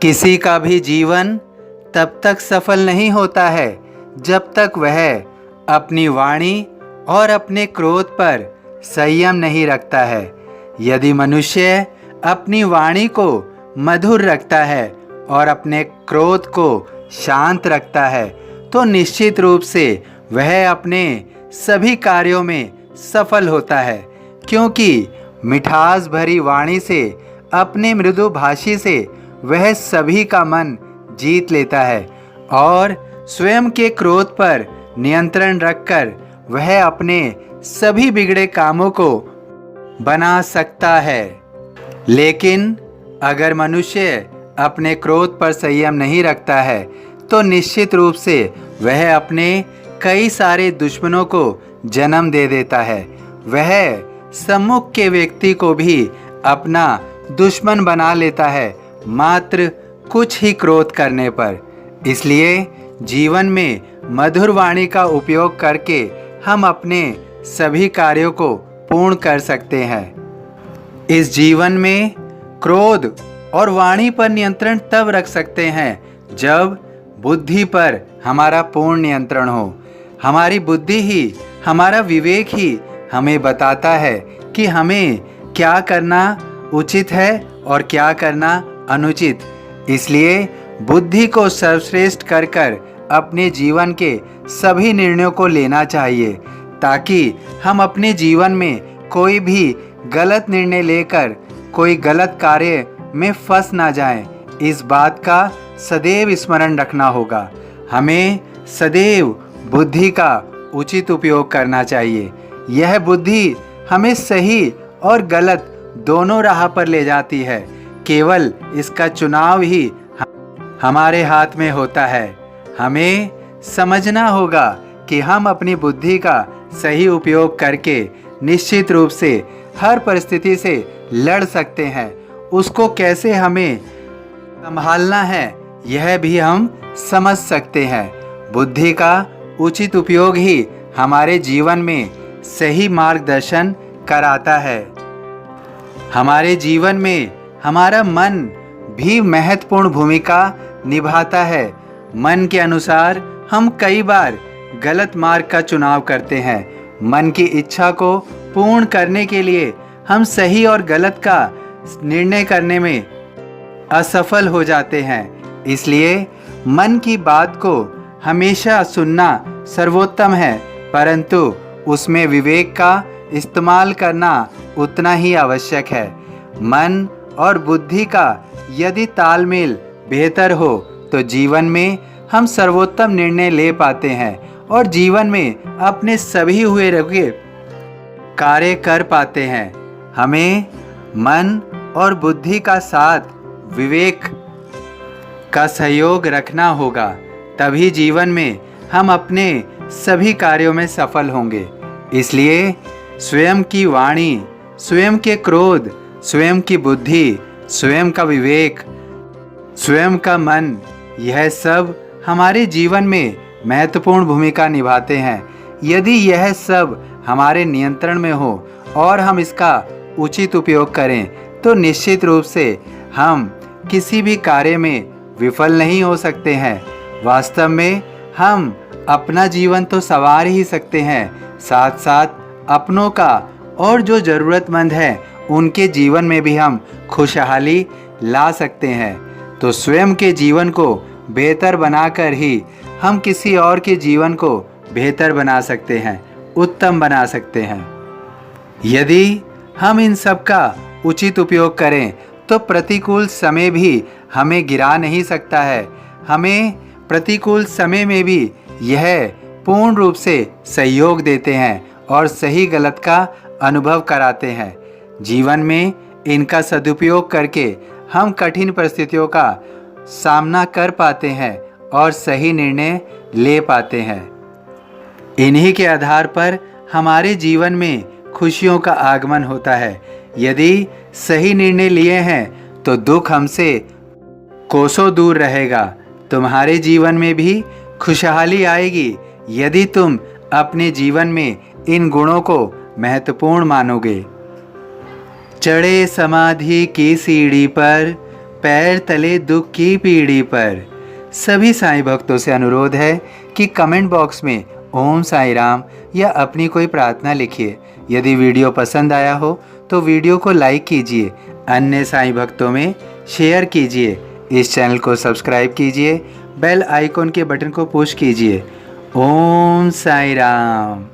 किसी का भी जीवन तब तक सफल नहीं होता है जब तक वह अपनी वाणी और अपने क्रोध पर संयम नहीं रखता है। यदि मनुष्य अपनी वाणी को मधुर रखता है और अपने क्रोध को शांत रखता है तो निश्चित रूप से वह अपने सभी कार्यों में सफल होता है, क्योंकि मिठास भरी वाणी से, अपने मृदु भाषी से वह सभी का मन जीत लेता है और स्वयं के क्रोध पर नियंत्रण रखकर वह अपने सभी बिगड़े कामों को बना सकता है। लेकिन अगर मनुष्य अपने क्रोध पर संयम नहीं रखता है तो निश्चित रूप से वह अपने कई सारे दुश्मनों को जन्म दे देता है। वह सम्मुख के व्यक्ति को भी अपना दुश्मन बना लेता है मात्र कुछ ही क्रोध करने पर। इसलिए जीवन में मधुर वाणी का उपयोग करके हम अपने सभी कार्यों को पूर्ण कर सकते हैं। इस जीवन में क्रोध और वाणी पर नियंत्रण तब रख सकते हैं जब बुद्धि पर हमारा पूर्ण नियंत्रण हो। हमारी बुद्धि ही, हमारा विवेक ही हमें बताता है कि हमें क्या करना उचित है और क्या करना अनुचित। इसलिए बुद्धि को सर्वश्रेष्ठ कर कर अपने जीवन के सभी निर्णयों को लेना चाहिए, ताकि हम अपने जीवन में कोई भी गलत निर्णय लेकर कोई गलत कार्य में फंस ना जाएं। इस बात का सदैव स्मरण रखना होगा। हमें सदैव बुद्धि का उचित उपयोग करना चाहिए। यह बुद्धि हमें सही और गलत दोनों राह पर ले जाती है। केवल इसका चुनाव ही हमारे हाथ में होता है। हमें समझना होगा कि हम अपनी बुद्धि का सही उपयोग करके निश्चित रूप से हर परिस्थिति से लड़ सकते हैं। उसको कैसे हमें संभालना है यह भी हम समझ सकते हैं। बुद्धि का उचित उपयोग ही हमारे जीवन में सही मार्गदर्शन कराता है। हमारे जीवन में हमारा मन भी महत्वपूर्ण भूमिका निभाता है। मन के अनुसार हम कई बार गलत मार्ग का चुनाव करते हैं। मन की इच्छा को पूर्ण करने के लिए हम सही और गलत का निर्णय करने में असफल हो जाते हैं। इसलिए मन की बात को हमेशा सुनना सर्वोत्तम है, परंतु उसमें विवेक का इस्तेमाल करना उतना ही आवश्यक है। मन और बुद्धि का यदि तालमेल बेहतर हो तो जीवन में हम सर्वोत्तम निर्णय ले पाते हैं और जीवन में अपने सभी हुए रुके कार्य कर पाते हैं। हमें मन और बुद्धि का साथ विवेक का सहयोग रखना होगा, तभी जीवन में हम अपने सभी कार्यों में सफल होंगे। इसलिए स्वयं की वाणी, स्वयं के क्रोध, स्वयं की बुद्धि, स्वयं का विवेक, स्वयं का मन, यह सब हमारे जीवन में महत्वपूर्ण भूमिका निभाते हैं। यदि यह सब हमारे नियंत्रण में हो और हम इसका उचित उपयोग करें तो निश्चित रूप से हम किसी भी कार्य में विफल नहीं हो सकते हैं। वास्तव में हम अपना जीवन तो संवार ही सकते हैं, साथ साथ अपनों का और जो ज़रूरतमंद है उनके जीवन में भी हम खुशहाली ला सकते हैं। तो स्वयं के जीवन को बेहतर बनाकर ही हम किसी और के जीवन को बेहतर बना सकते हैं, उत्तम बना सकते हैं। यदि हम इन सब का उचित उपयोग करें तो प्रतिकूल समय भी हमें गिरा नहीं सकता है। हमें प्रतिकूल समय में भी यह पूर्ण रूप से सहयोग देते हैं और सही गलत का अनुभव कराते हैं। जीवन में इनका सदुपयोग करके हम कठिन परिस्थितियों का सामना कर पाते हैं और सही निर्णय ले पाते हैं। इन्हीं के आधार पर हमारे जीवन में खुशियों का आगमन होता है। यदि सही निर्णय लिए हैं तो दुख हमसे कोसों दूर रहेगा। तुम्हारे जीवन में भी खुशहाली आएगी यदि तुम अपने जीवन में इन गुणों को महत्वपूर्ण मानोगे। चढ़े समाधि की सीढ़ी पर पैर तले दुख की पीढ़ी पर। सभी साईं भक्तों से अनुरोध है कि कमेंट बॉक्स में ओम साईं राम या अपनी कोई प्रार्थना लिखिए। यदि वीडियो पसंद आया हो तो वीडियो को लाइक कीजिए, अन्य साईं भक्तों में शेयर कीजिए, इस चैनल को सब्सक्राइब कीजिए, बेल आइकॉन के बटन को पुश कीजिए। ओम साईं राम।